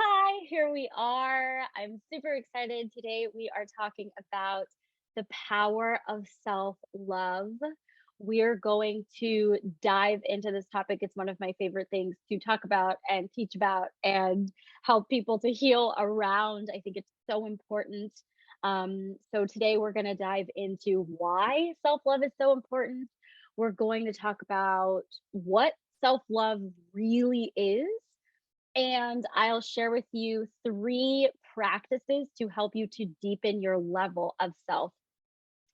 Hi, here we are. I'm super excited. Today we are talking about the power of self love. We're going to dive into this topic. It's one of my favorite things to talk about and teach about and help people to heal around. I think it's so important. So today we're going to dive into why self love is so important. We're going to talk about what self love really is, and I'll share with you 3 practices to help you to deepen your level of self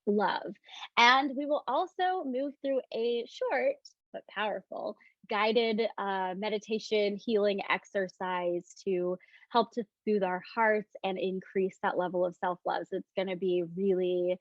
love. And we will also move through a short but powerful guided meditation healing exercise to help to soothe our hearts and increase that level of self love. So it's going to be really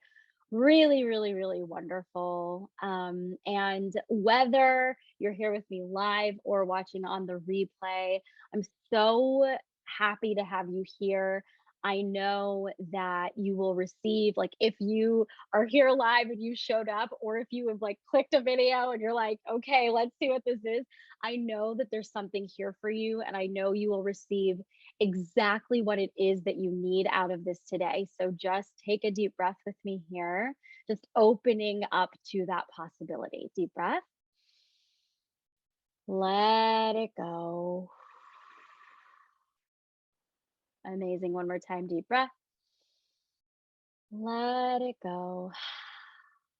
wonderful. And whether you're here with me live or watching on the replay, I'm so happy to have you here. I know that you will receive, like, if you are here live and you showed up, or if you have like clicked a video and you're like, okay, let's see what this is. I know that there's something here for you, and I know you will receive exactly what it is that you need out of this today. So just take a deep breath with me here, just opening up to that possibility. Deep breath. Let it go. Amazing. One more time. Deep breath. Let it go.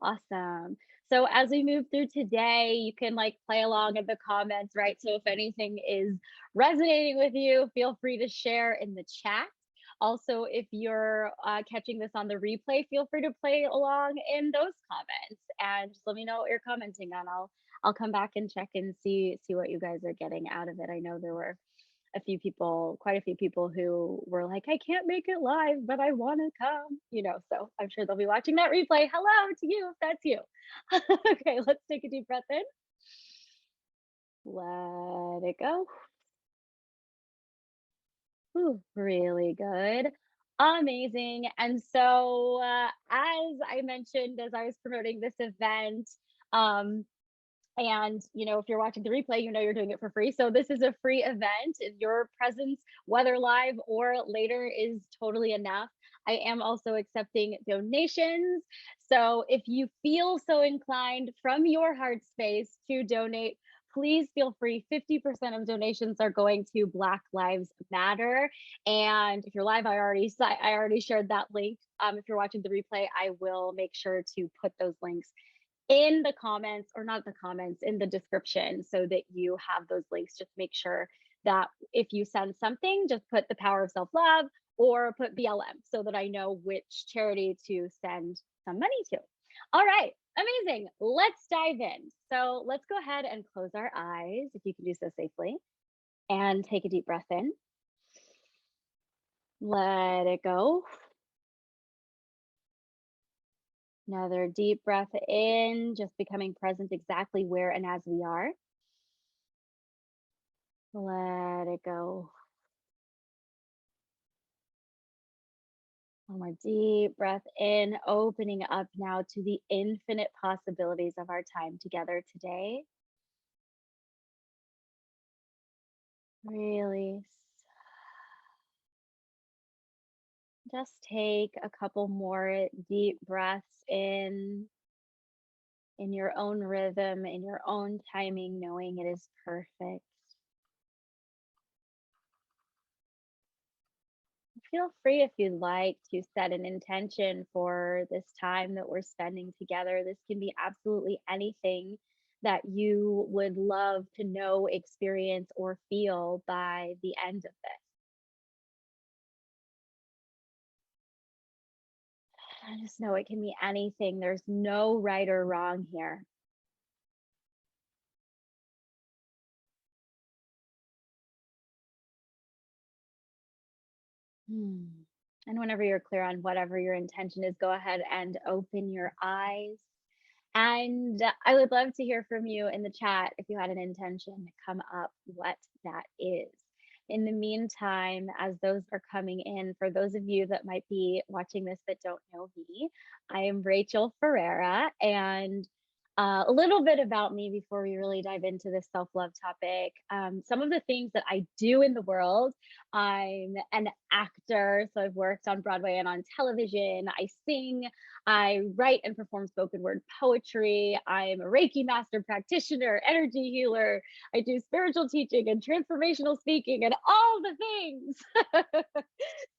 Awesome. So as we move through today, you can like play along in the comments, right? So if anything is resonating with you, feel free to share in the chat. Also, if you're catching this on the replay, feel free to play along in those comments and just let me know what you're commenting on. I'll come back and check and see what you guys are getting out of it. I know there were quite a few people who were like, I can't make it live, but I want to come, so I'm sure they'll be watching that replay. Hello to you if that's you. Okay, let's take a deep breath in. Let it go. Ooh, really good. Amazing. And so, as I mentioned, as I was promoting this event, um, and if you're watching the replay, you're doing it for free. So this is a free event. Your presence, whether live or later, is totally enough. I am also accepting donations. So if you feel so inclined from your heart space to donate, please feel free. 50% of donations are going to Black Lives Matter. And if you're live, I already shared that link. If you're watching the replay, I will make sure to put those links in the comments, or not the comments, in the description, so that you have those links. Just make sure that if you send something, just put the power of self love or put BLM so that I know which charity to send some money to. All right, amazing. Let's dive in. So let's go ahead and close our eyes if you can do so safely, and take a deep breath in. Let it go. Another deep breath in, just becoming present exactly where and as we are. Let it go. One more deep breath in, opening up now to the infinite possibilities of our time together today. Release. Just take a couple more deep breaths in your own rhythm, in your own timing, knowing it is perfect. Feel free, if you'd like, to set an intention for this time that we're spending together. This can be absolutely anything that you would love to know, experience, or feel by the end of this. I just know it can be anything. There's no right or wrong here. Hmm. And whenever you're clear on whatever your intention is, go ahead and open your eyes. And I would love to hear from you in the chat if you had an intention to come up, what that is. In the meantime, as those are coming in, for those of you that might be watching this that don't know me, I am Rachael Ferrera, and A little bit about me before we really dive into this self love topic. Some of the things that I do in the world: I'm an actor, so I've worked on Broadway and on television. I sing, I write and perform spoken word poetry. I'm a Reiki master practitioner, energy healer. I do spiritual teaching and transformational speaking and all the things.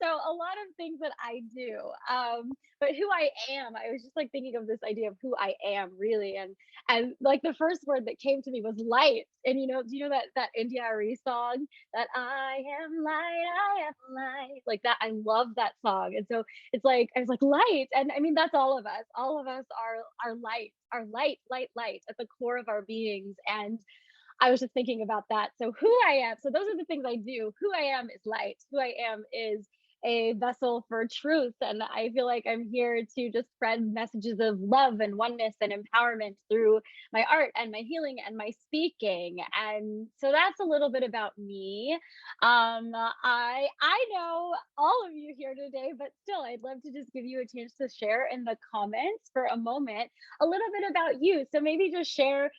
So, a lot of things that I do. But who I am, I was just like thinking of this idea of who I am really, and like the first word that came to me was light. And do you know that India Arie song, that I am light, I am light, like that? I love that song. And so it's like I was like light, and I mean that's all of us. All of us are light, light, light at the core of our beings. And I was just thinking about that. So who I am, so those are the things I do. Who I am is light. Who I am is a vessel for truth. And I feel like I'm here to just spread messages of love and oneness and empowerment through my art and my healing and my speaking. And so that's a little bit about me. I know all of you here today, but still I'd love to just give you a chance to share in the comments for a moment a little bit about you. So maybe just share,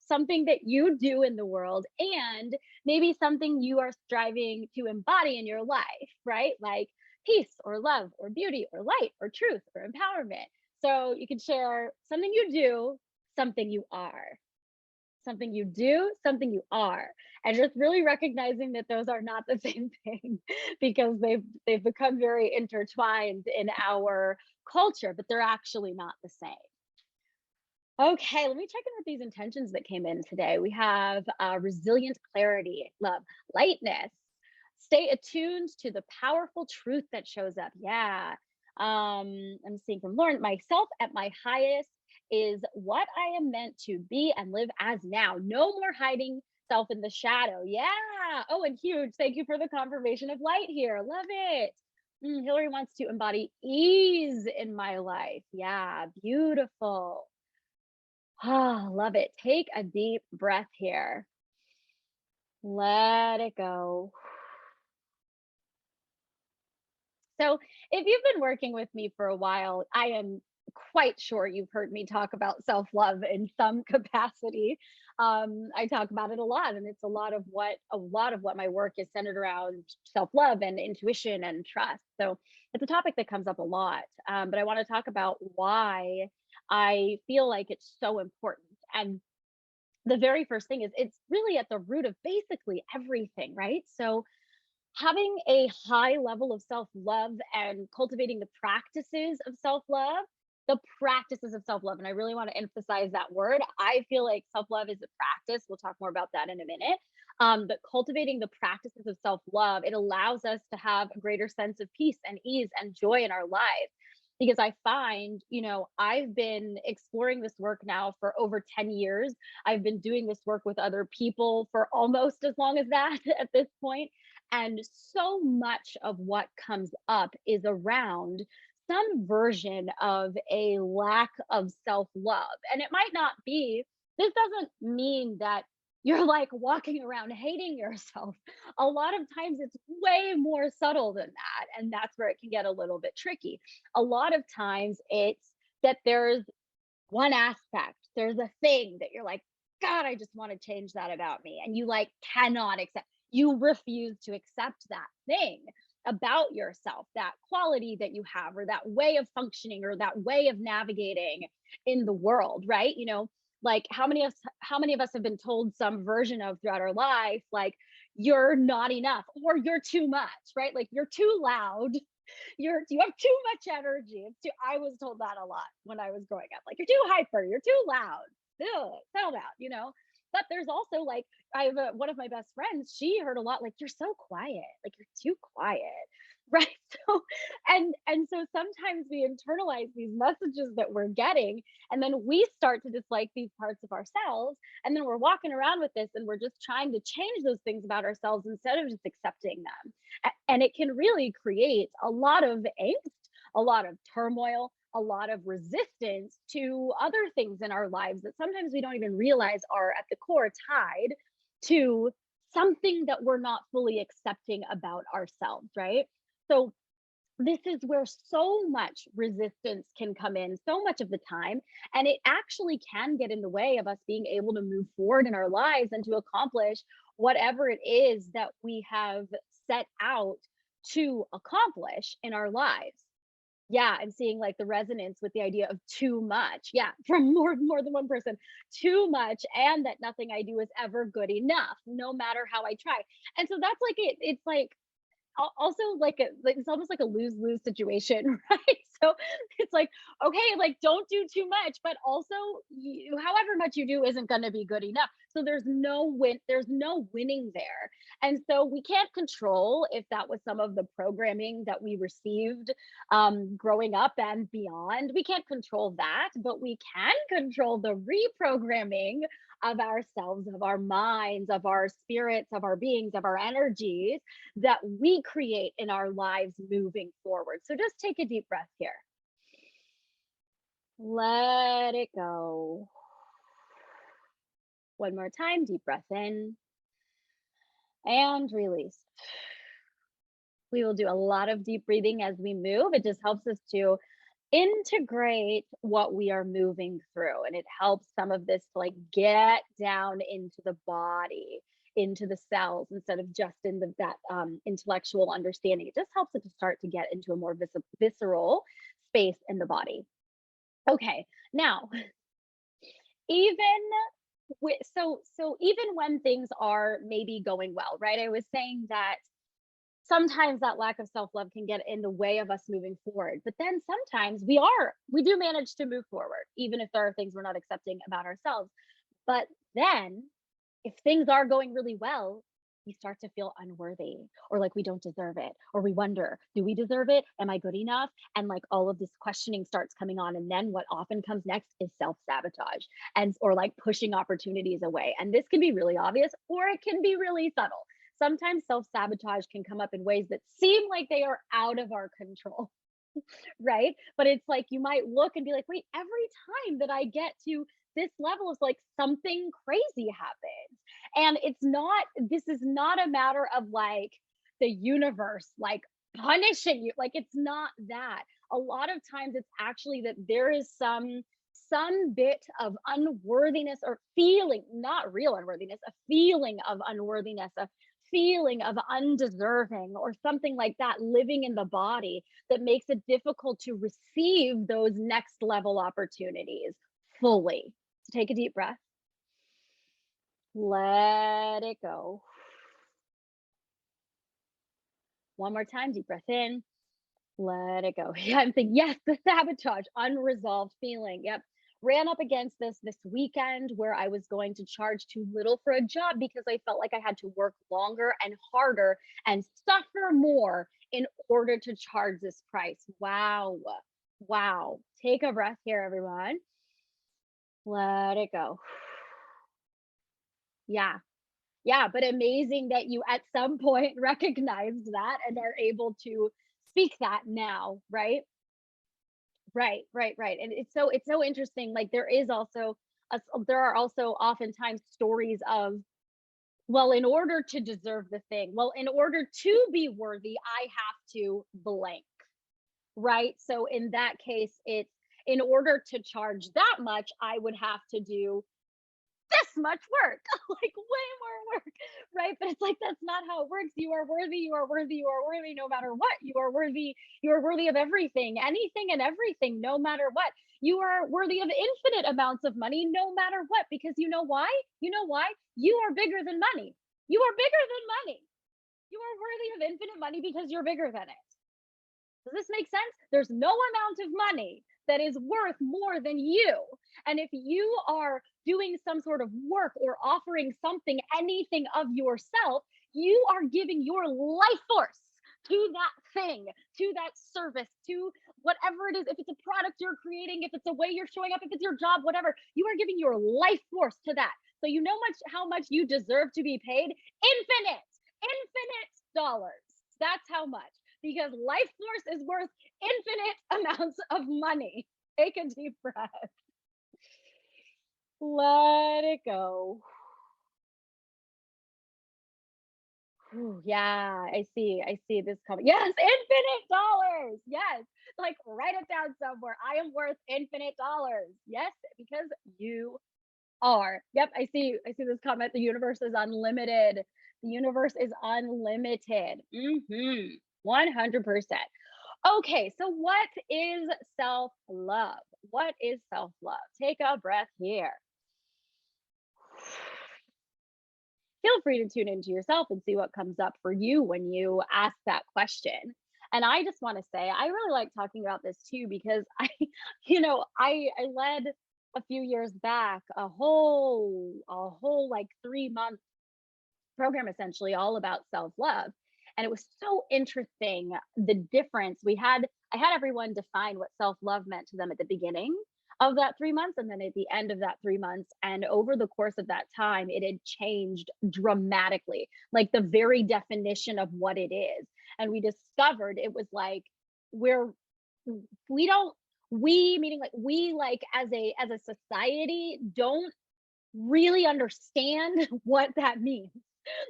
something that you do in the world, and maybe something you are striving to embody in your life, right? Like peace or love or beauty or light or truth or empowerment. So you can share something you do, something you are, something you do, something you are, and just really recognizing that those are not the same thing, because they've become very intertwined in our culture, but they're actually not the same. Okay, let me check in with these intentions that came in today. We have resilient clarity, love, lightness, stay attuned to the powerful truth that shows up. Yeah. I'm seeing from Lauren, myself at my highest is what I am meant to be and live as now. No more hiding self in the shadow. Yeah. Oh, and huge. Thank you for the confirmation of light here. Love it. Hillary wants to embody ease in my life. Yeah, beautiful. Ah, love it. Take a deep breath here. Let it go. So, if you've been working with me for a while, I am quite sure you've heard me talk about self love in some capacity. I talk about it a lot, and it's a lot of what my work is centered around: self love and intuition and trust. So, it's a topic that comes up a lot. But I want to talk about why I feel like it's so important. And the very first thing is it's really at the root of basically everything, right? So having a high level of self-love and cultivating the practices of self-love, and I really want to emphasize that word. I feel like self-love is a practice. We'll talk more about that in a minute. But cultivating the practices of self-love, it allows us to have a greater sense of peace and ease and joy in our lives. Because I find, I've been exploring this work now for over 10 years. I've been doing this work with other people for almost as long as that at this point. And so much of what comes up is around some version of a lack of self love. And it might not be, this doesn't mean that you're like walking around hating yourself. A lot of times it's way more subtle than that. And that's where it can get a little bit tricky. A lot of times it's that there's one aspect, there's a thing that you're like, God, I just want to change that about me. And you like cannot accept, you refuse to accept that thing about yourself, that quality that you have, or that way of functioning, or that way of navigating in the world, right? Like how many of us have been told some version of throughout our life, like you're not enough or you're too much, right? Like you're too loud, you have too much energy. I was told that a lot when I was growing up. Like you're too hyper, you're too loud. Ugh, settle down. But there's also like I have one of my best friends. She heard a lot like you're so quiet, like you're too quiet, right? So and so sometimes we internalize these messages that we're getting, and then we start to dislike these parts of ourselves, and then we're walking around with this, and we're just trying to change those things about ourselves instead of just accepting them. And it can really create a lot of angst, a lot of turmoil, a lot of resistance to other things in our lives that sometimes we don't even realize are at the core tied to something that we're not fully accepting about ourselves, right? So this is where so much resistance can come in so much of the time, and it actually can get in the way of us being able to move forward in our lives and to accomplish whatever it is that we have set out to accomplish in our lives. Yeah, I'm seeing like the resonance with the idea of too much. Yeah, from more than one person. Too much, and that nothing I do is ever good enough, no matter how I try. And so that's like it's like also like it's almost like a lose-lose situation, right? So it's like, okay, like don't do too much, but also however much you do isn't going to be good enough. So there's no winning there. And so we can't control if that was some of the programming that we received growing up and beyond. We can't control that, but we can control the reprogramming of ourselves, of our minds, of our spirits, of our beings, of our energies that we create in our lives moving forward. So just take a deep breath here. Let it go. One more time, deep breath in and release. We will do a lot of deep breathing as we move. It just helps us to integrate what we are moving through, and it helps some of this to like get down into the body, into the cells, instead of just in that intellectual understanding. It just helps it to start to get into a more visceral space in the body. Okay, now even so even when things are maybe going well, right? I was saying that sometimes that lack of self-love can get in the way of us moving forward, but then sometimes we do manage to move forward even if there are things we're not accepting about ourselves. But then if things are going really well, we start to feel unworthy, or like we don't deserve it, or we wonder, do we deserve it? Am I good enough? And like all of this questioning starts coming on, and then what often comes next is self-sabotage, and or like pushing opportunities away. And this can be really obvious, or it can be really subtle. Sometimes self-sabotage can come up in ways that seem like they are out of our control, right? But it's like you might look and be like, wait, every time that I get to this level is like something crazy happens. And this is not a matter of like the universe like punishing you. Like it's not that. A lot of times it's actually that there is some bit of unworthiness or feeling, not real unworthiness, a feeling of unworthiness, a feeling of undeserving or something like that living in the body that makes it difficult to receive those next level opportunities fully. So take a deep breath. Let it go. One more time, deep breath in. Let it go. Yeah, I'm thinking, yes, the sabotage, unresolved feeling. Yep. Ran up against this weekend where I was going to charge too little for a job because I felt like I had to work longer and harder and suffer more in order to charge this price. Wow. Wow. Take a breath here, everyone. Let it go. Yeah. Yeah. But amazing that you at some point recognized that and are able to speak that now, right? Right, right, right. And it's so interesting. Like there are also oftentimes stories of, well, in order to deserve the thing, well, in order to be worthy, I have to blank, right? So in that case, it's in order to charge that much, I would have to do this much work, like way more work, right? But it's like that's not how it works. You are worthy, you are worthy, you are worthy no matter what. You are worthy of everything, anything and everything, no matter what. You are worthy of infinite amounts of money, no matter what, because you know why? You know why? You are bigger than money. You are bigger than money. You are worthy of infinite money because you're bigger than it. Does this make sense? There's no amount of money that is worth more than you. And if you are doing some sort of work or offering something, anything of yourself, you are giving your life force to that thing, to that service, to whatever it is. If it's a product you're creating, if it's a way you're showing up, if it's your job, whatever, you are giving your life force to that. So you know how much you deserve to be paid? Infinite dollars. That's how much, because life force is worth infinite amounts of money. Take a deep breath. Let it go. Ooh, yeah, I see this coming. Yes, infinite dollars. Yes. Like write it down somewhere. I am worth infinite dollars. Yes, because you are. Yep, I see this comment. The universe is unlimited. The universe is unlimited. 100%. Okay, so what is self-love? What is self-love? Take a breath here. Feel free to tune into yourself and see what comes up for you when you ask that question. And I just want to say, I really like talking about this too because I led a few years back a whole like 3 month program essentially all about self-love. And it was so interesting the difference we had. I had everyone define what self-love meant to them at the beginning of that 3 months and then at the end of that 3 months. And over the course of that time, it had changed dramatically, like the very definition of what it is. And we discovered it was like we're we don't we meaning like we like as a society don't really understand what that means.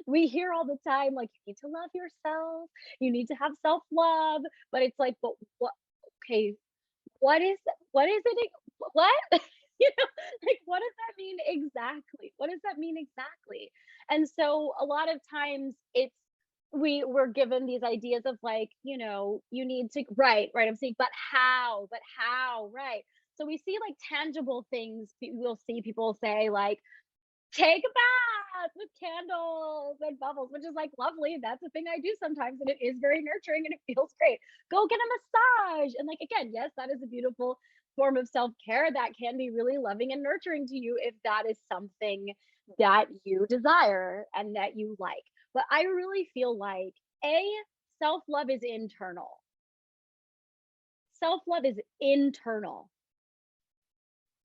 We hear all the time like you need to love yourself, you need to have self-love, but it's like, but what, okay, what is it, what like what does that mean exactly, what does that mean exactly? And so a lot of times it's we're given these ideas of like, you need to, right, I'm saying, but how, right? So we see like tangible things. We'll see people say like, take a bath with candles and bubbles, which is like lovely. That's a thing I do sometimes, and it is very nurturing and it feels great. Go get a massage. And like, again, yes, that is a beautiful form of self care that can be really loving and nurturing to you if that is something that you desire and that you like. But I really feel like A, self love is internal. Self love is internal.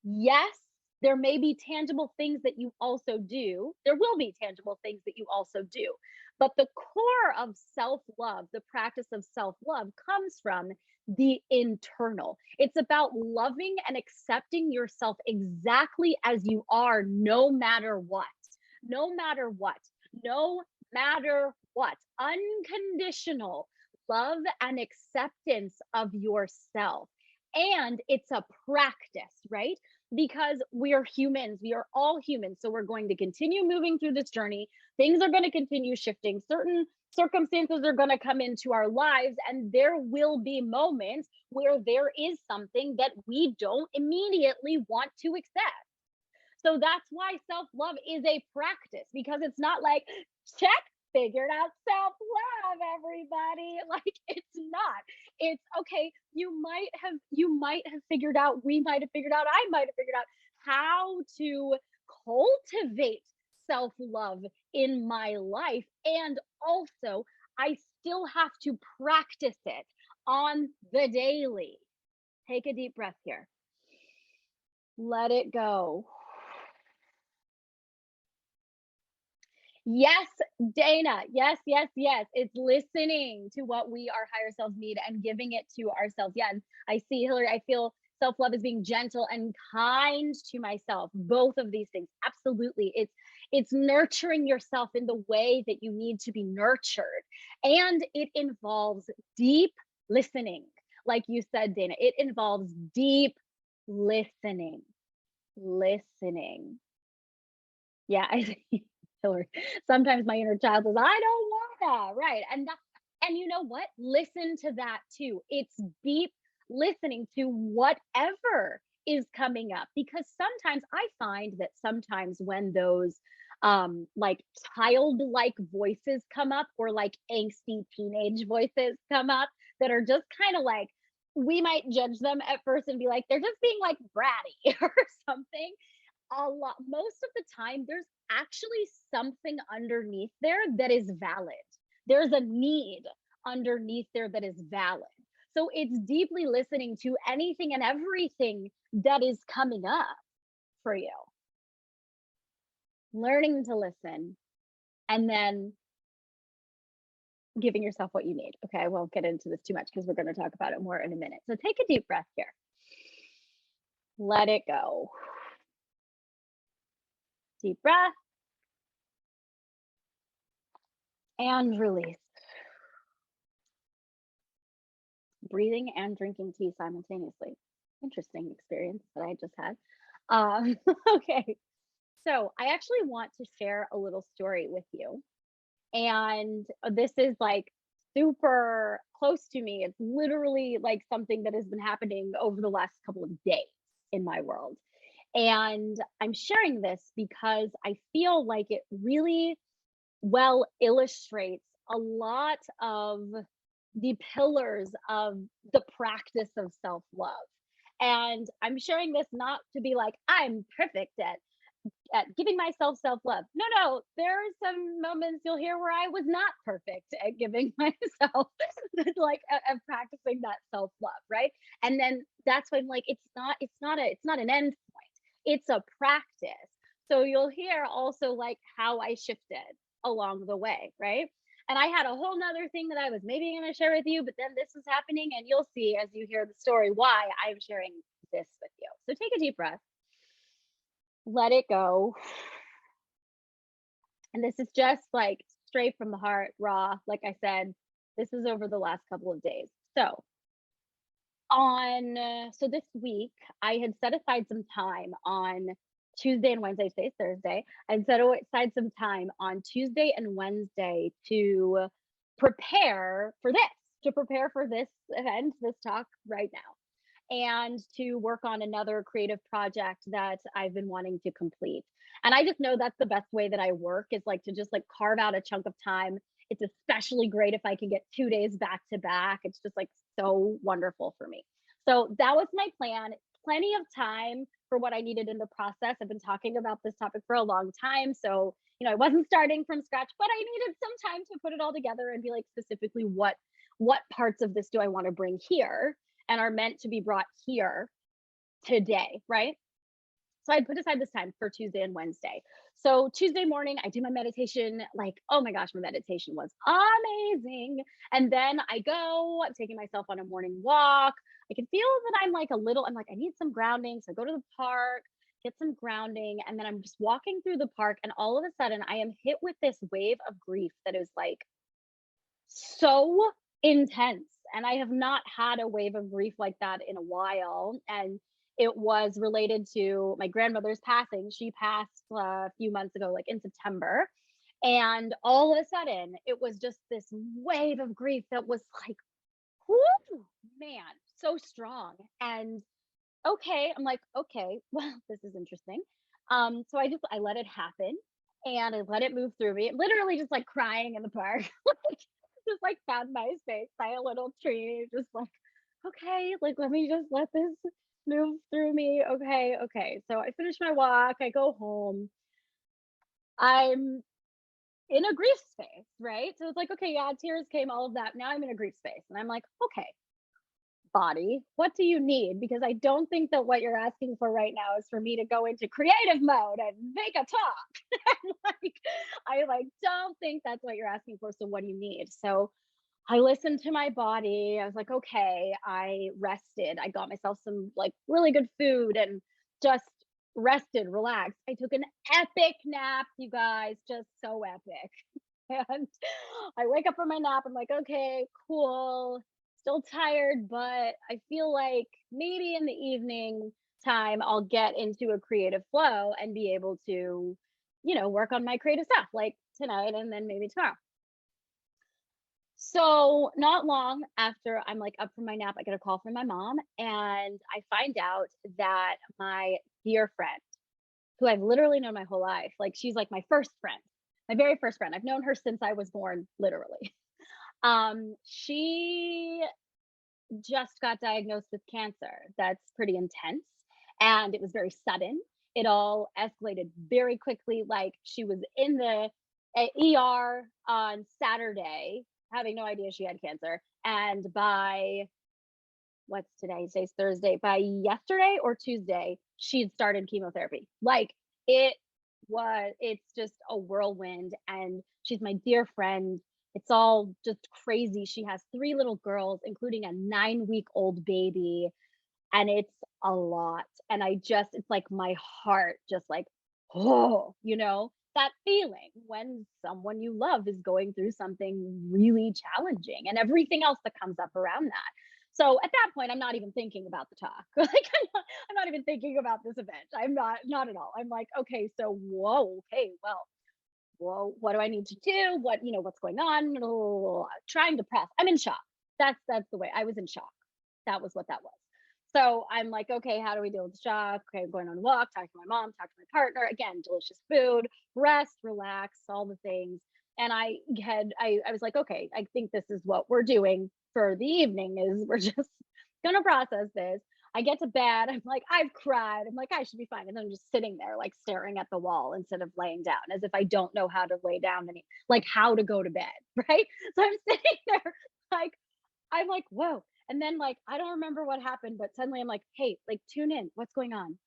Yes, there may be tangible things that you also do. There will be tangible things that you also do. But the core of self love, the practice of self love, comes from the internal. It's about loving and accepting yourself exactly as you are, no matter what. No matter what. No matter what. Unconditional love and acceptance of yourself. And it's a practice, right? Because we are humans, we are all humans. So we're going to continue moving through this journey. Things are going to continue shifting. Certain circumstances are going to come into our lives, and there will be moments where there is something that we don't immediately want to accept. So that's why self love is a practice, because it's not like, check, figured out self love, everybody. Like, it's not. It's okay. You might have figured out, we might have figured out, I might have figured out how to cultivate self love in my life. And also, I still have to practice it on the daily. Take a deep breath here. Let it go. Yes, Dana. Yes, yes, yes. It's listening to what we, our higher selves, need and giving it to ourselves. Yeah. And I see, Hillary, I feel self love is being gentle and kind to myself. Both of these things. Absolutely. It's nurturing yourself in the way that you need to be nurtured. And it involves deep listening. Like you said, Dana, it involves deep listening. Listening. Yeah, I think Hillary. Sometimes my inner child says, "I don't wanna," right? And you know what? Listen to that too. It's deep listening to whatever is coming up, because sometimes I find that sometimes when those like childlike voices come up, or like angsty teenage voices come up that are just kind of like, we might judge them at first and be like, they're just being like bratty or something. A lot, most of the time, there's actually something underneath there that is valid. There's a need underneath there that is valid. So it's deeply listening to anything and everything that is coming up for you, learning to listen, and then giving yourself what you need. Okay, I won't get into this too much because we're going to talk about it more in a minute. So take a deep breath here. Let it go. Deep breath and release. breathing and drinking tea simultaneously. Interesting experience that I just had. Okay, so I actually want to share a little story with you. And this is like super close to me. It's literally like something that has been happening over the last couple of days in my world. And I'm sharing this because I feel like it really well illustrates a lot of the pillars of the practice of self love. And I'm sharing this not to be like, I'm perfect at giving myself self-love. No, no, there are some moments you'll hear where I was not perfect at giving myself like at practicing that self-love, right? And then that's when like it's not an end point. It's a practice. So you'll hear also like how I shifted along the way, right? And I had a whole nother thing that I was maybe going to share with you, but then this is happening, and you'll see as you hear the story why I'm sharing this with you. So take a deep breath, let it go. And this is just like straight from the heart, raw. Like I said, this is over the last couple of days. So this week, I had set aside some time on Tuesday and Wednesday. Today's Thursday. I'd set aside some time on Tuesday and Wednesday to prepare for this, to prepare for this event, this talk right now, and to work on another creative project that I've been wanting to complete. And I just know that's the best way that I work, is like to just like carve out a chunk of time. It's especially great if I can get 2 days back to back. It's just like so wonderful for me. So that was my plan. Plenty of time for what I needed in the process. I've been talking about this topic for a long time. So, I wasn't starting from scratch, but I needed some time to put it all together and be like, specifically what parts of this do I want to bring here and are meant to be brought here today, right? So I put aside this time for Tuesday and Wednesday. So Tuesday morning, I do my meditation. Like, oh my gosh, my meditation was amazing. And then I'm taking myself on a morning walk. I can feel that I'm like, I need some grounding. So I go to the park, get some grounding. And then I'm just walking through the park. And all of a sudden, I am hit with this wave of grief that is like so intense. And I have not had a wave of grief like that in a while. And it was related to my grandmother's passing. She passed a few months ago, like in September. And all of a sudden, it was just this wave of grief that was like, whoo, man, so strong. And okay, I'm like, okay, well, this is interesting. So I let it happen and I let it move through me. Literally just like crying in the park. Just like found my space by a little tree, just like, okay, like let me just let this move through me. Okay, okay. So I finish my walk, I go home. I'm in a grief space, right? So it's like, okay, yeah, tears came, all of that. Now I'm in a grief space. And I'm like, okay, body, what do you need? Because I don't think that what you're asking for right now is for me to go into creative mode and make a talk. like, I like don't think that's what you're asking for. So what do you need? So I listened to my body. I was like, okay, I rested. I got myself some like really good food and just rested, relaxed. I took an epic nap, you guys, just so epic. And I wake up from my nap. I'm like, okay, cool. Still tired, but I feel like maybe in the evening time I'll get into a creative flow and be able to, work on my creative stuff like tonight and then maybe tomorrow. So, not long after I'm like up from my nap, I get a call from my mom, and I find out that my dear friend, who I've literally known my whole life, like she's like my first friend, my very first friend. I've known her since I was born, literally. She just got diagnosed with cancer. That's pretty intense. And it was very sudden. It all escalated very quickly. Like she was in the ER on Saturday, having no idea she had cancer. And by what's today? Today's Thursday. By yesterday or Tuesday, she had started chemotherapy. Like it it's just a whirlwind. And she's my dear friend. It's all just crazy. She has three little girls, including a 9-week-old baby. And it's a lot. And it's like my heart just like, oh, that feeling when someone you love is going through something really challenging and everything else that comes up around that. So at that point, I'm not even thinking about the talk. Like I'm not even thinking about this event. I'm not at all. I'm like, okay, so whoa, okay, well, what do I need to do? What's going on? Trying to process. I'm in shock. That's the way I was in shock. That was what that was. So I'm like, okay, how do we deal with the shock? Okay, I'm going on a walk, talk to my mom, talk to my partner. Again, delicious food, rest, relax, all the things. And I was like, okay, I think this is what we're doing for the evening is we're just gonna process this. I get to bed. I'm like, I've cried. I'm like, I should be fine. And then I'm just sitting there, like staring at the wall instead of laying down, as if I don't know how to lay down like how to go to bed. Right. So I'm sitting there, like, I'm like, whoa. And then, like, I don't remember what happened, but suddenly I'm like, hey, like, tune in. What's going on?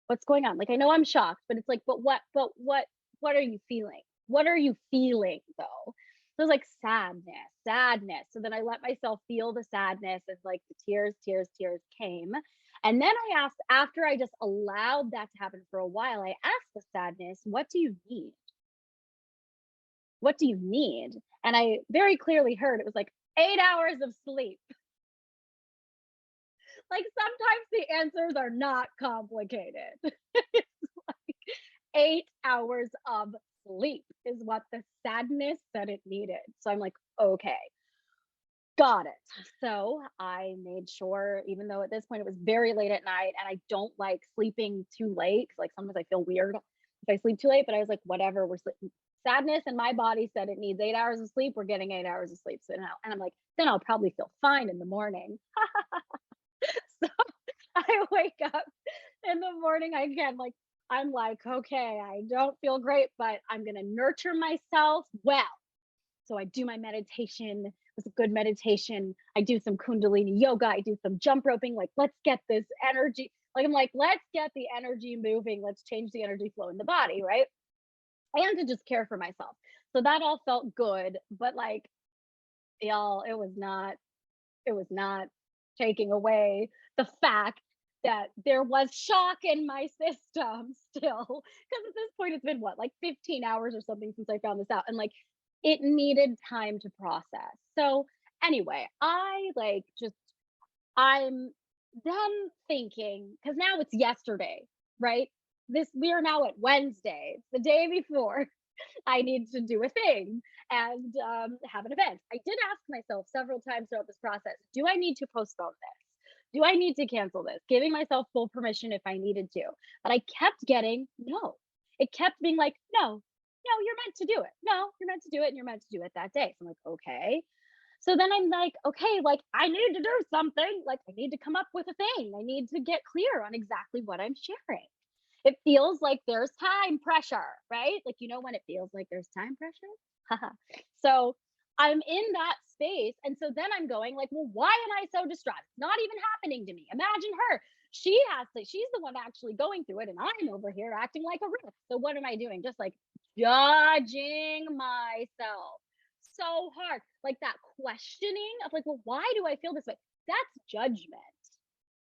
What's going on? Like, I know I'm shocked, but it's like, what are you feeling? What are you feeling though? So it was like sadness. So then I let myself feel the sadness as like the tears came. And then I asked, after I just allowed that to happen for a while, I asked the sadness, what do you need? What do you need? And I very clearly heard it was like 8 hours of sleep. Like sometimes the answers are not complicated. It's like 8 hours of sleep is what the sadness said it needed. So I'm like, okay, got it. So I made sure, even though at this point it was very late at night and I don't like sleeping too late, 'cause like sometimes I feel weird if I sleep too late, but I was like, whatever, we're sleeping. Sadness and my body said it needs 8 hours of sleep. We're getting 8 hours of sleep. So now, and I'm like, then I'll probably feel fine in the morning. So I wake up in the morning again, like, I'm like, okay, I don't feel great, but I'm going to nurture myself well. So I do my meditation. It was a good meditation. I do some Kundalini yoga. I do some jump roping. Like, let's get this energy. Like, I'm like, let's get the energy moving. Let's change the energy flow in the body. Right. And to just care for myself. So that all felt good. But like, y'all, it was not taking away the fact that there was shock in my system still. Because at this point, it's been what, like 15 hours or something since I found this out. And like, it needed time to process. So, anyway, I'm then thinking, because now it's yesterday, right? We are now at Wednesday, it's the day before. I need to do a thing and have an event. I did ask myself several times throughout this process, do I need to postpone this? Do I need to cancel this? Giving myself full permission if I needed to. But I kept getting no. It kept being like, no, no, you're meant to do it. No, you're meant to do it and you're meant to do it that day. So I'm like, okay. So then I'm like, okay, like I need to do something. Like I need to come up with a thing. I need to get clear on exactly what I'm sharing. It feels like there's time pressure, right? Like, when it feels like there's time pressure? So I'm in that space. And so then I'm going like, well, why am I so distraught? It's not even happening to me. Imagine her. She's the one actually going through it. And I'm over here acting like a risk. So what am I doing? Just like judging myself so hard. Like that questioning of like, well, why do I feel this way? That's judgment.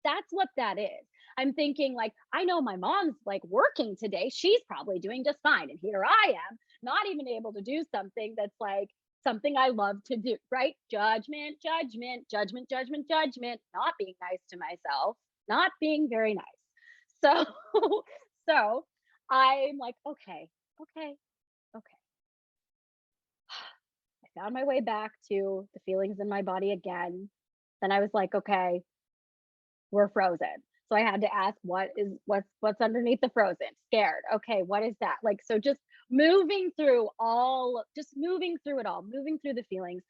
That's what that is. I'm thinking like, I know my mom's like working today. She's probably doing just fine. And here I am, not even able to do something that's like something I love to do, right? Judgment, not being nice to myself, not being very nice. So, so I'm like, okay. I found my way back to the feelings in my body again. Then I was like, okay, we're frozen. So I had to ask what's underneath the frozen? Scared. Okay, what is that? Like so just moving through it all, moving through the feelings.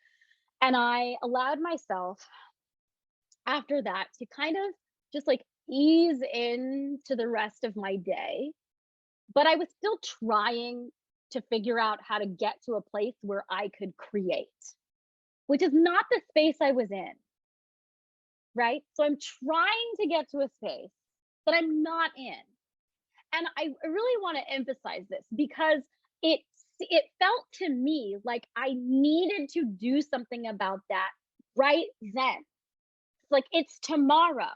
And I allowed myself after that to kind of just like ease into the rest of my day. But I was still trying to figure out how to get to a place where I could create, which is not the space I was in. Right? So I'm trying to get to a space that I'm not in. And I really want to emphasize this because it it felt to me like I needed to do something about that right then. Like it's tomorrow.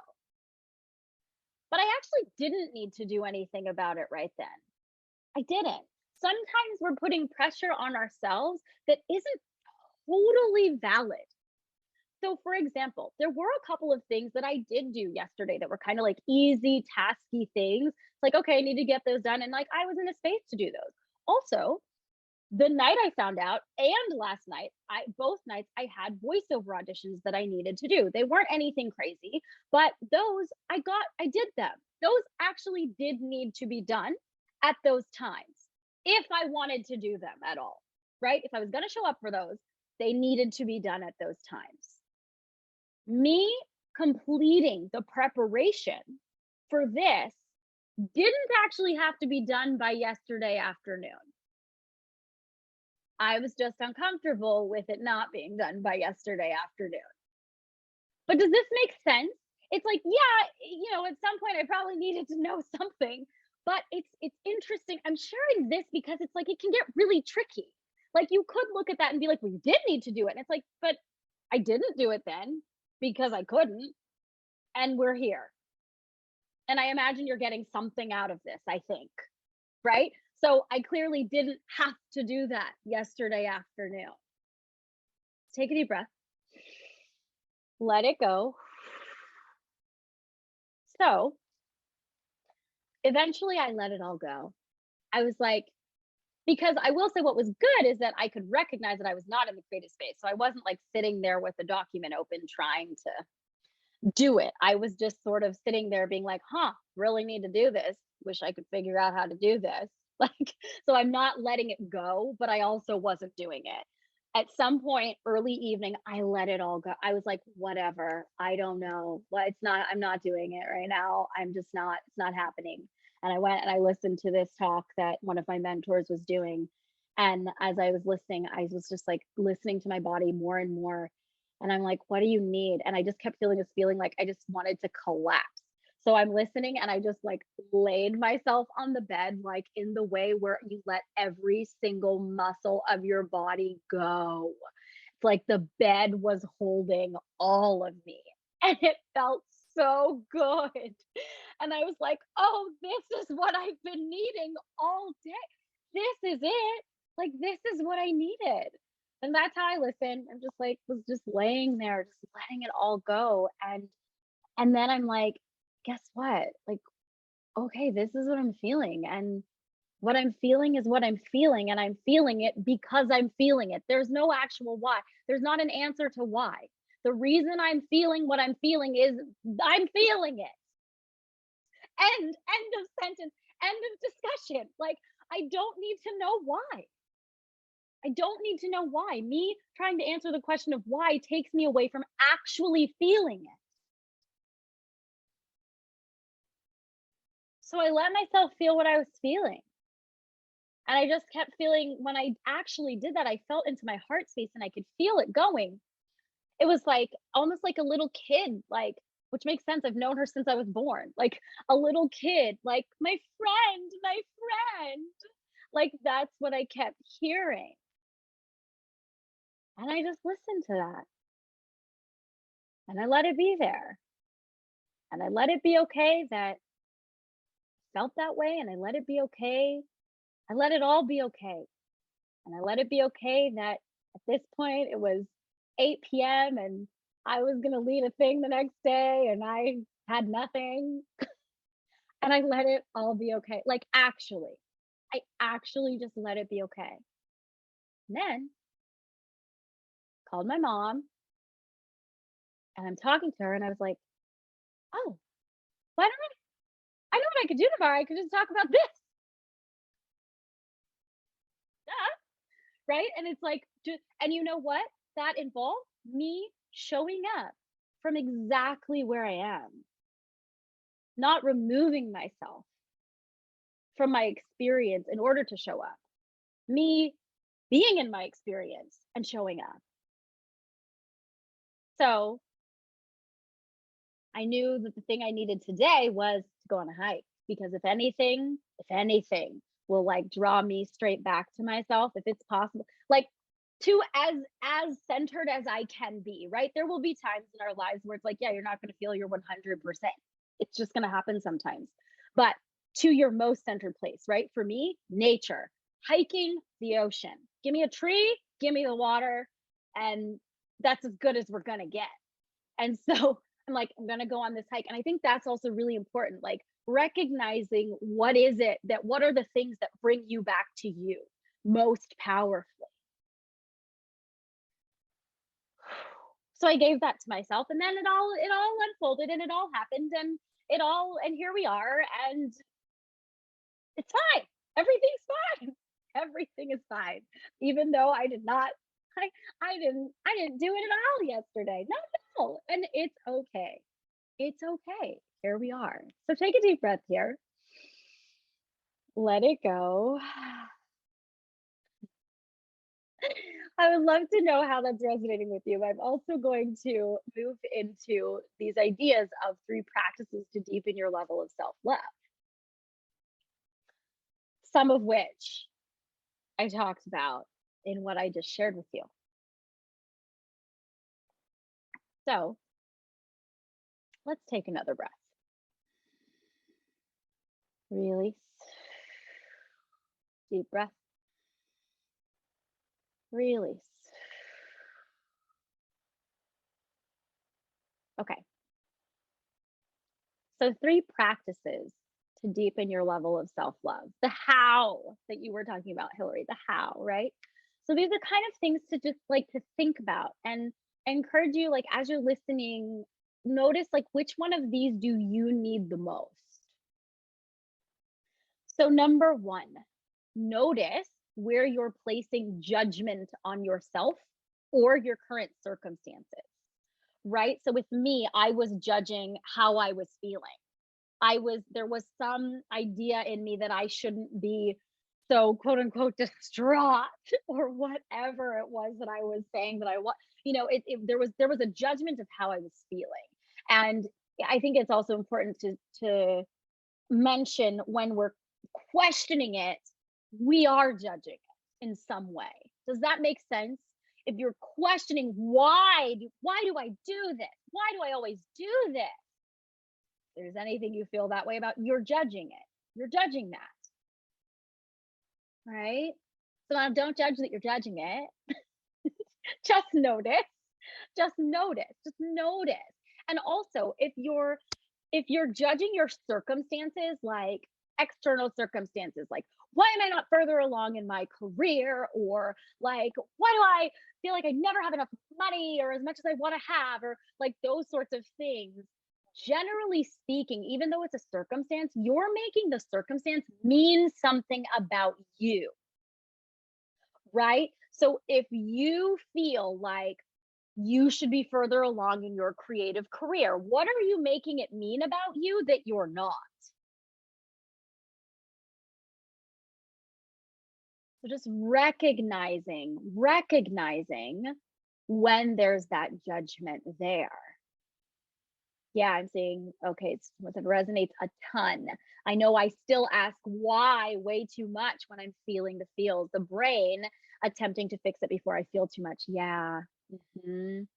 But I actually didn't need to do anything about it right then. I didn't. Sometimes we're putting pressure on ourselves that isn't totally valid. So, for example, there were a couple of things that I did do yesterday that were kind of like easy, tasky things. Like, okay, I need to get those done. And like, I was in a space to do those. Also, the night I found out and last night, I both nights I had voiceover auditions that I needed to do. They weren't anything crazy, but those I did them. Those actually did need to be done at those times if I wanted to do them at all, right? If I was going to show up for those, they needed to be done at those times. Me completing the preparation for this didn't actually have to be done by yesterday afternoon. I was just uncomfortable with it not being done by yesterday afternoon. But does this make sense? It's like, yeah, at some point I probably needed to know something, but it's interesting. I'm sharing this because it's like it can get really tricky. Like you could look at that and be like, well, you did need to do it. And it's like, but I didn't do it then because I couldn't. And we're here. And I imagine you're getting something out of this, I think. Right? So I clearly didn't have to do that yesterday afternoon. Take a deep breath. Let it go. So eventually I let it all go. I was like, because I will say what was good is that I could recognize that I was not in the creative space. So I wasn't like sitting there with the document open trying to do it. I was just sort of sitting there being like, huh, really need to do this. Wish I could figure out how to do this. Like, so I'm not letting it go, but I also wasn't doing it. At some point early evening, I let it all go. I was like, whatever. I don't know. Well, I'm not doing it right now. I'm just not, it's not happening. And I went and I listened to this talk that one of my mentors was doing. And as I was listening, I was just like listening to my body more and more. And I'm like, what do you need? And I just kept feeling this feeling like I just wanted to collapse. So I'm listening and I just like laid myself on the bed, like in the way where you let every single muscle of your body go. It's like the bed was holding all of me and it felt so good. And I was like, oh, this is what I've been needing all day. This is it. Like, this is what I needed. And that's how I listened. I'm just like, was just laying there, just letting it all go. And then I'm like, guess what? Like, okay, this is what I'm feeling. And what I'm feeling is what I'm feeling. And I'm feeling it because I'm feeling it. There's no actual why. There's not an answer to why. The reason I'm feeling what I'm feeling is I'm feeling it. End of sentence, end of discussion. Like, I don't need to know why. I don't need to know why. Me trying to answer the question of why takes me away from actually feeling it. So I let myself feel what I was feeling. And I just kept feeling when I actually did that, I felt into my heart space and I could feel it going. It was like almost like a little kid, like, which makes sense. I've known her since I was born, like a little kid, like my friend, my friend. Like that's what I kept hearing. And I just listened to that and I let it be there. And I let it be okay that I felt that way. And I let it be okay. I let it all be okay. And I let it be okay that at this point it was 8 p.m. and I was going to lead a thing the next day and I had nothing. And I let it all be okay. Like, actually, I actually just let it be okay. And then called my mom and I'm talking to her and I was like, oh, why don't I know what I could do tomorrow. I could just talk about this. Duh, right? And it's like, and you know what? That involved me showing up from exactly where I am, not removing myself from my experience in order to show up. Me being in my experience and showing up. So I knew that the thing I needed today was to go on a hike because if anything will like draw me straight back to myself if it's possible. Like to as centered as I can be, right? There will be times in our lives where it's like, yeah, you're not going to feel your 100%. It's just going to happen sometimes. But to your most centered place, right? For me, nature, hiking, the ocean. Give me a tree, give me the water, and that's as good as we're going to get. And so I'm like, I'm gonna go on this hike. And I think that's also really important, like recognizing what are the things that bring you back to you most powerfully. So I gave that to myself, and then it all unfolded and it all happened, and here we are, and it's fine. Everything's fine. Everything is fine. Even though I did not I I didn't do it at all yesterday. No, no. And it's okay. It's okay. Here we are. So take a deep breath here. Let it go. I would love to know how that's resonating with you. I'm also going to move into these ideas of 3 practices to deepen your level of self love, some of which I talked about in what I just shared with you. So let's take another breath. Release. Deep breath. Release. Okay. So, 3 practices to deepen your level of self love. The how that you were talking about, Hillary, the how, right? So, these are kind of things to just like to think about, and encourage you, like, as you're listening, notice like which one of these do you need the most? So, number one, notice where you're placing judgment on yourself or your current circumstances, right? So, with me, I was judging how I was feeling. There was some idea in me that I shouldn't be so quote unquote distraught or whatever it was that I was saying that I was, there was a judgment of how I was feeling. And I think it's also important to mention when we're questioning it, we are judging it in some way. Does that make sense? If you're questioning why do I do this? Why do I always do this? If there's anything you feel that way about, you're judging it. You're judging that, right? So now don't judge that you're judging it. Just notice. Just notice. Just notice. And also, if you're judging your circumstances, like external circumstances, like why am I not further along in my career, or like why do I feel like I never have enough money or as much as I want to have, or like those sorts of things, generally speaking, even though it's a circumstance, you're making the circumstance mean something about you, right? So if you feel like you should be further along in your creative career, what are you making it mean about you that you're not? So just recognizing when there's that judgment there. Yeah, I'm saying, okay, it resonates a ton. I know I still ask why way too much when I'm feeling the feels. The brain attempting to fix it before I feel too much. Yeah. Mhm.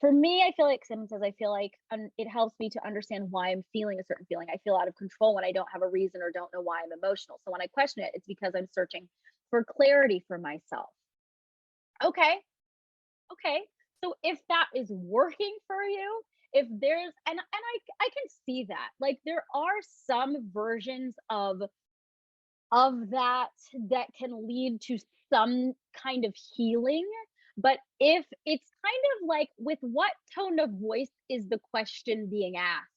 For me, I feel like sometimes I feel like it helps me to understand why I'm feeling a certain feeling. I feel out of control when I don't have a reason or don't know why I'm emotional. So when I question it, it's because I'm searching for clarity for myself. Okay, okay. So if that is working for you, if there's and I can see that. Like there are some versions of that can lead to some kind of healing, but if it's kind of like, with what tone of voice is the question being asked,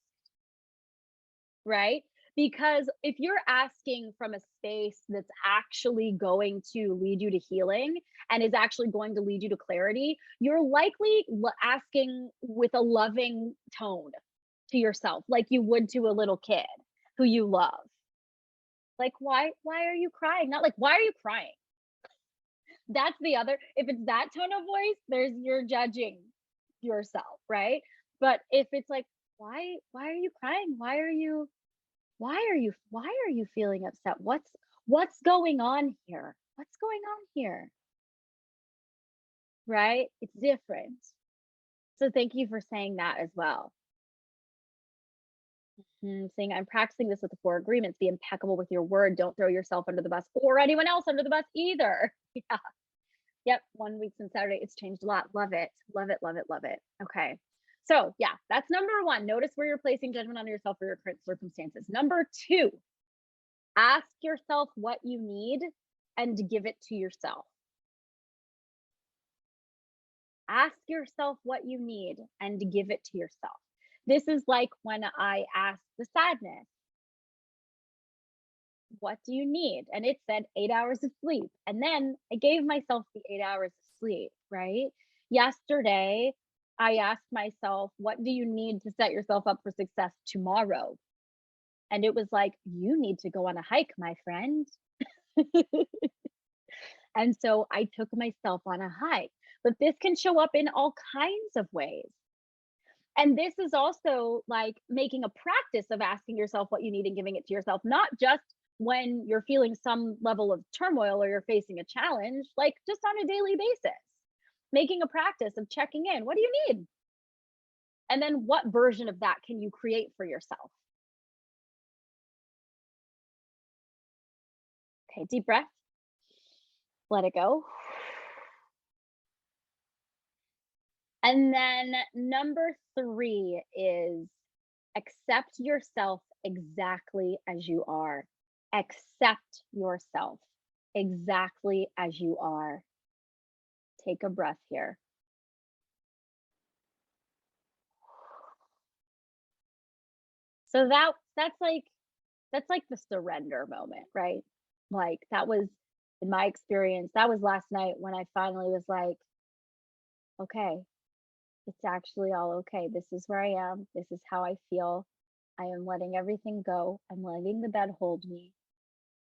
right? Because if you're asking from a space that's actually going to lead you to healing and is actually going to lead you to clarity, you're likely asking with a loving tone to yourself, like you would to a little kid who you love. Like, why are you crying? Not like, why are you crying? That's the other, if it's that tone of voice, you're judging yourself, right? But if it's like, why are you crying? Why are you feeling upset? What's going on here? What's going on here? Right? It's different. So thank you for saying that as well. Saying, I'm practicing this with the 4 agreements. Be impeccable with your word. Don't throw yourself under the bus or anyone else under the bus either. Yeah. Yep. 1 week since Saturday. It's changed a lot. Love it. Love it. Love it. Love it. Okay. So, yeah, that's number one. Notice where you're placing judgment on yourself or your current circumstances. Number two, ask yourself what you need and give it to yourself. Ask yourself what you need and give it to yourself. This is like when I asked the sadness, what do you need? And it said 8 hours of sleep. And then I gave myself the 8 hours of sleep, right? Yesterday, I asked myself, what do you need to set yourself up for success tomorrow? And it was like, you need to go on a hike, my friend. And so I took myself on a hike. But this can show up in all kinds of ways. And this is also like making a practice of asking yourself what you need and giving it to yourself, not just when you're feeling some level of turmoil or you're facing a challenge, like just on a daily basis. Making a practice of checking in. What do you need? And then what version of that can you create for yourself? Okay, deep breath. Let it go. And then number three is accept yourself exactly as you are. Accept yourself exactly as you are. Take a breath here. So that's like the surrender moment, right? Like that was in my experience, that was last night when I finally was like, okay, it's actually all okay. This is where I am. This is how I feel. I am letting everything go. I'm letting the bed hold me.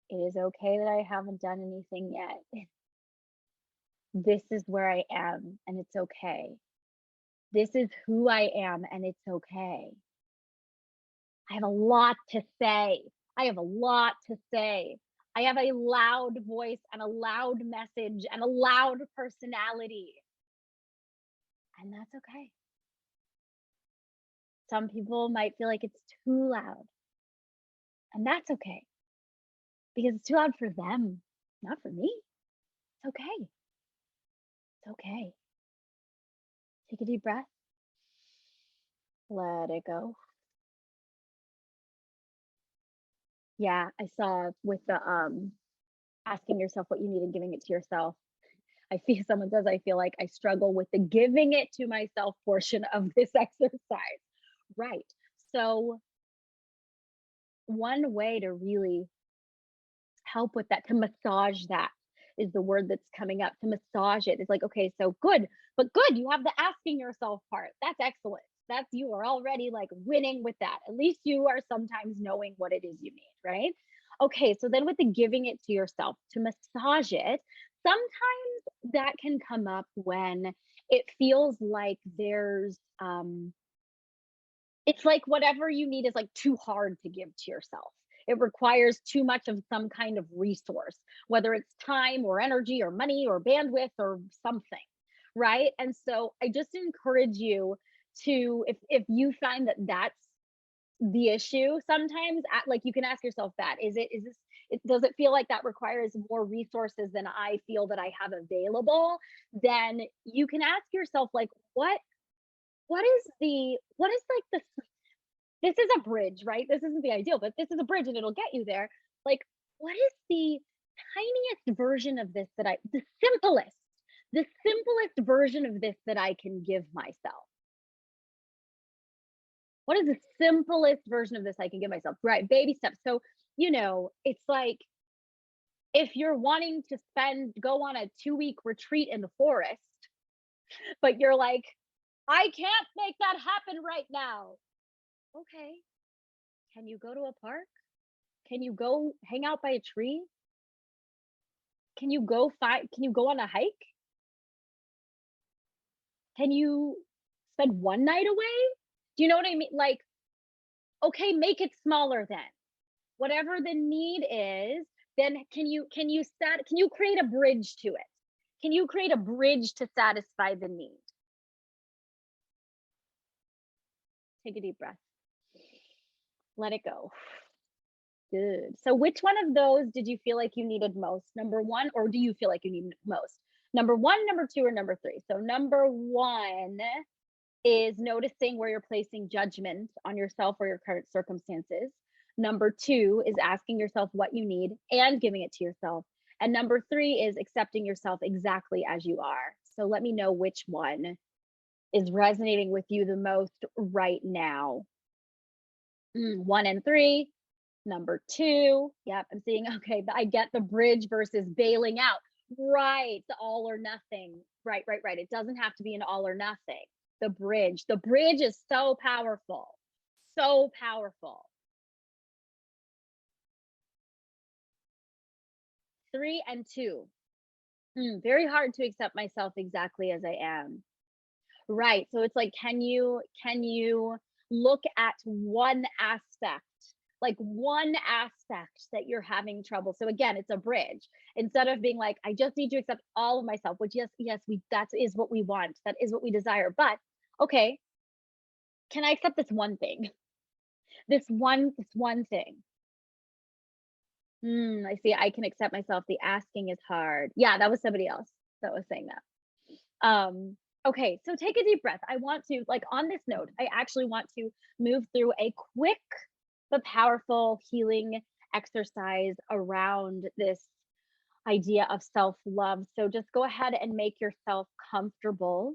It is okay that I haven't done anything yet. This is where I am, and it's okay. This is who I am, and it's okay. I have a lot to say. I have a lot to say. I have a loud voice and a loud message and a loud personality, and that's okay. Some people might feel like it's too loud, and that's okay because it's too loud for them, not for me. It's okay. It's okay. Take a deep breath. Let it go. Yeah, I saw with the asking yourself what you need and giving it to yourself. I feel someone says I feel like I struggle with the giving it to myself portion of this exercise. Right. So one way to really help with that, to massage that is the word that's coming up. To massage it. It's like, okay, so good, but good, you have the asking yourself part. That's excellent. That's you are already like winning with that. At least you are sometimes knowing what it is you need, right? Okay, so then with the giving it to yourself, to massage it, sometimes that can come up when it feels like there's it's like whatever you need is like too hard to give to yourself. It requires too much of some kind of resource, whether it's time or energy or money or bandwidth or something, right? And so I just encourage you to, if you find that that's the issue, sometimes like you can ask yourself that, is this does it feel like that requires more resources than I feel that I have available? Then you can ask yourself like, what is like this is a bridge, right? This isn't the ideal, but this is a bridge and it'll get you there. Like, what is the tiniest version of this that the simplest version of this that I can give myself? What is the simplest version of this I can give myself? Right, baby steps. So, it's like if you're wanting to go on a 2-week retreat in the forest, but you're like, I can't make that happen right now. Okay. Can you go to a park? Can you go hang out by a tree? Can you go on a hike? Can you spend one night away? Do you know what I mean? Like, okay, make it smaller then. Whatever the need is, then can you create a bridge to it? Can you create a bridge to satisfy the need? Take a deep breath. Let it go. Good. So which one of those did you feel like you needed most? Number 1, or do you feel like you need most? Number 1, number 2, or number 3? So number 1, is noticing where you're placing judgment on yourself or your current circumstances. Number two is asking yourself what you need and giving it to yourself. And number three is accepting yourself exactly as you are. So let me know which one is resonating with you the most right now. One and three. Number two, yep, I'm seeing, okay, I get the bridge versus bailing out. Right, the all or nothing. Right, right, right. It doesn't have to be an all or nothing. The bridge is so powerful. So powerful. Three and two. Very hard to accept myself exactly as I am. Right. So it's like, can you look at one aspect, like one aspect that you're having trouble? So again, it's a bridge. Instead of being like, I just need to accept all of myself, which yes, yes, we that is what we want. That is what we desire. But okay, can I accept this one thing? This one thing. I see. I can accept myself. The asking is hard. Yeah, that was somebody else that was saying that. Okay, so take a deep breath. I want to, like, on this note, I actually want to move through a quick but powerful healing exercise around this idea of self love. So just go ahead and make yourself comfortable.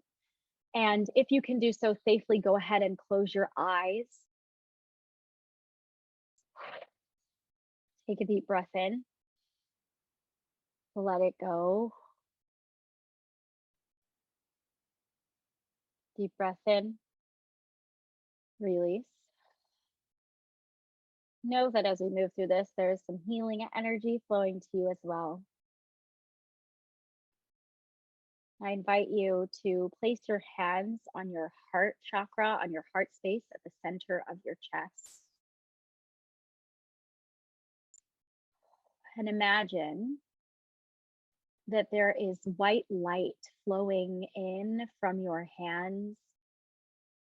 And if you can do so safely, go ahead and close your eyes. Take a deep breath in, let it go. Deep breath in, release. Know that as we move through this, there is some healing energy flowing to you as well. I invite you to place your hands on your heart chakra, on your heart space at the center of your chest. And imagine that there is white light flowing in from your hands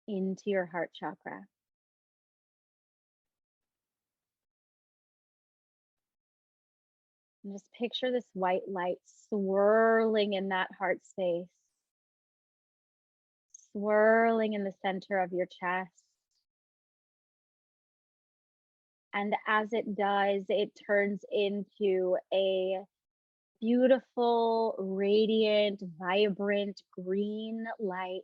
into your heart chakra. And just picture this white light swirling in that heart space, swirling in the center of your chest. And as it does, it turns into a beautiful, radiant, vibrant green light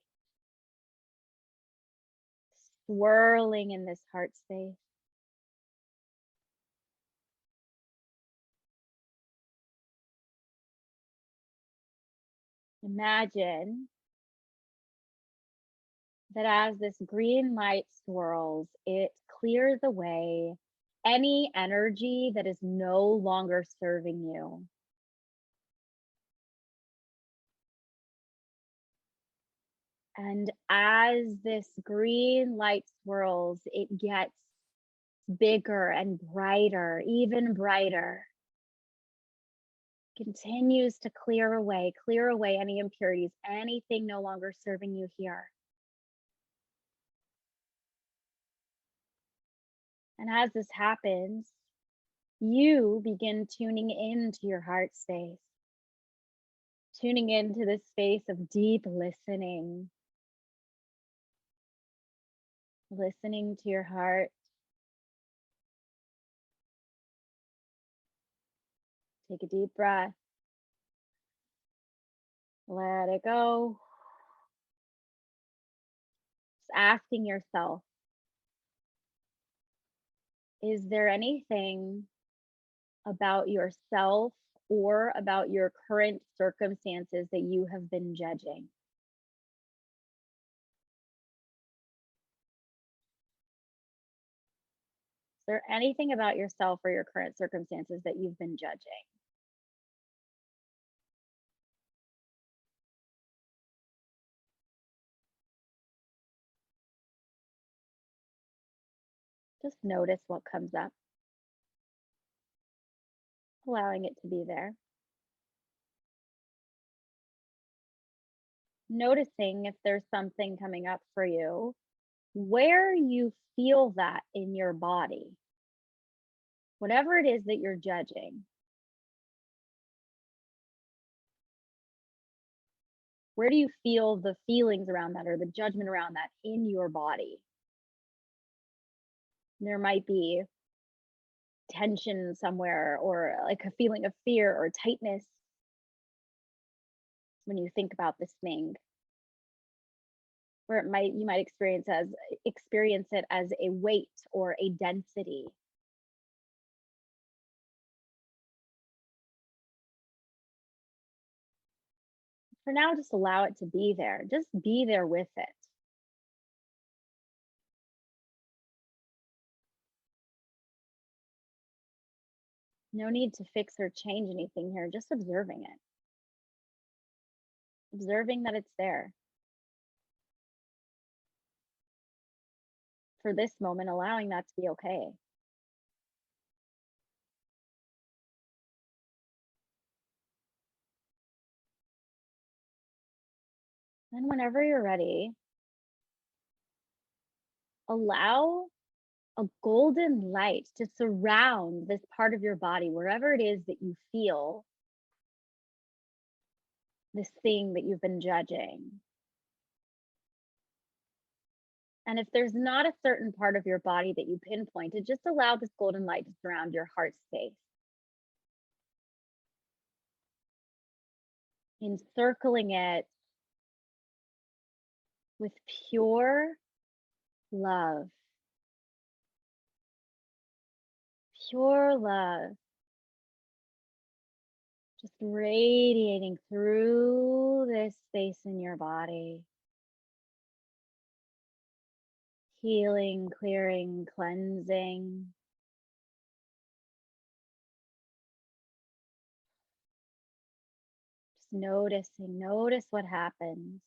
swirling in this heart space. Imagine that as this green light swirls, it clears away any energy that is no longer serving you. And as this green light swirls, it gets bigger and brighter, even brighter. Continues to clear away any impurities, anything no longer serving you here. And as this happens, you begin tuning into your heart space, tuning into this space of deep listening, listening to your heart. Take a deep breath, let it go. Just asking yourself, is there anything about yourself or about your current circumstances that you have been judging? Is there anything about yourself or your current circumstances that you've been judging? Just notice what comes up, allowing it to be there. Noticing if there's something coming up for you, where you feel that in your body, whatever it is that you're judging. Where do you feel the feelings around that or the judgment around that in your body? There might be tension somewhere or like a feeling of fear or tightness when you think about this thing, where it might you might experience it as a weight or a density. For now, just allow it to be there. Just be there with it. No need to fix or change anything here, just observing it. Observing that it's there. For this moment, allowing that to be okay. And whenever you're ready, allow a golden light to surround this part of your body, wherever it is that you feel this thing that you've been judging. And if there's not a certain part of your body that you pinpointed, just allow this golden light to surround your heart space, encircling it with pure love, pure love, just radiating through this space in your body, healing, clearing, cleansing. Just notice what happens.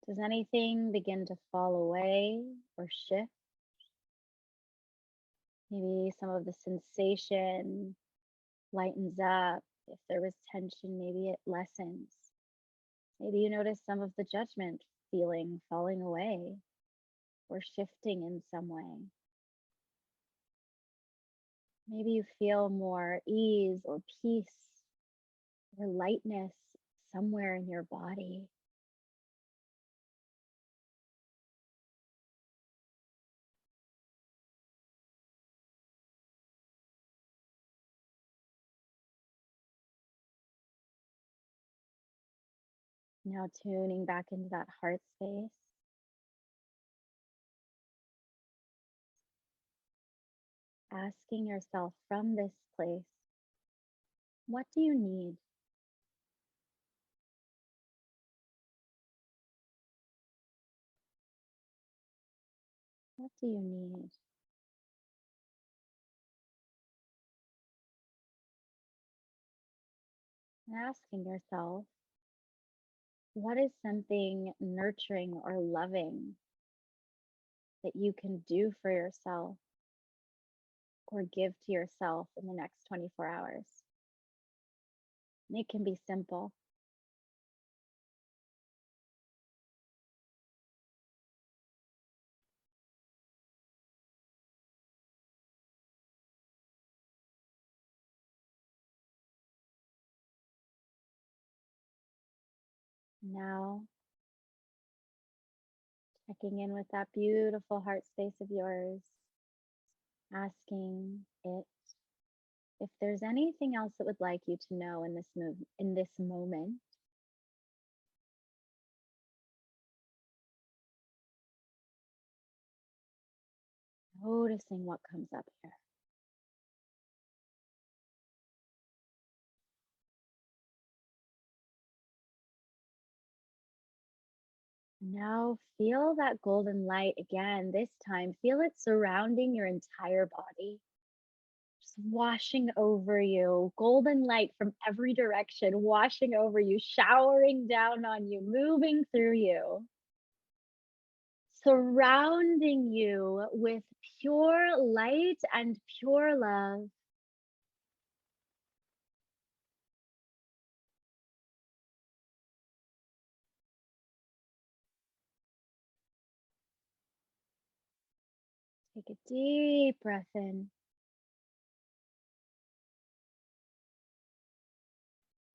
Does anything begin to fall away or shift? Maybe some of the sensation lightens up. If there was tension, maybe it lessens. Maybe you notice some of the judgment feeling falling away or shifting in some way. Maybe you feel more ease or peace or lightness somewhere in your body. Now tuning back into that heart space, asking yourself from this place, what do you need? What do you need? And asking yourself, what is something nurturing or loving that you can do for yourself or give to yourself in the next 24 hours? And it can be simple. Now, checking in with that beautiful heart space of yours, asking it if there's anything else it would like you to know in this moment. Noticing what comes up here. Now feel that golden light again. This time, feel it surrounding your entire body, just washing over you. Golden light from every direction, washing over you, showering down on you, moving through you, surrounding you with pure light and pure love. Take a deep breath in.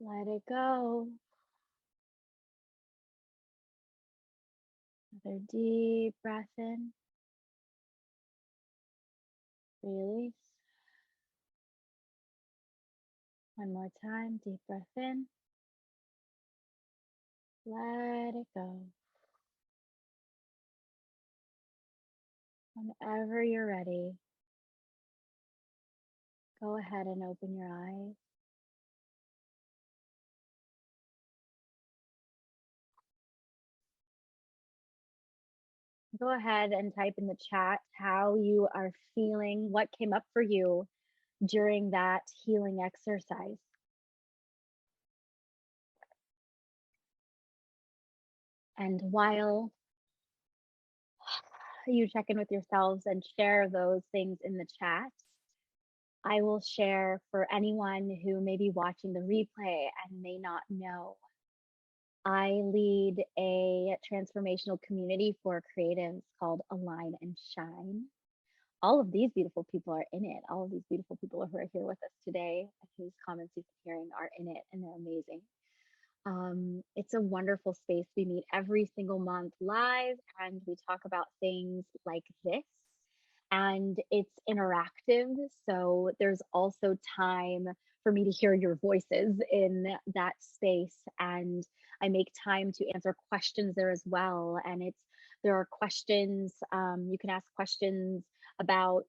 Let it go. Another deep breath in, release. One more time, deep breath in, let it go. Whenever you're ready, go ahead and open your eyes. Go ahead and type in the chat how you are feeling, what came up for you during that healing exercise. And while you check in with yourselves and share those things in the chat, I will share for anyone who may be watching the replay and may not know. I lead a transformational community for creatives called Align and Shine. All of these beautiful people are in it. All of these beautiful people who are here with us today, whose comments you've been hearing are in it, and they're amazing. It's a wonderful space. We meet every single month live and we talk about things like this. And it's interactive. So there's also time for me to hear your voices in that space. And I make time to answer questions there as well. And there are questions, you can ask questions about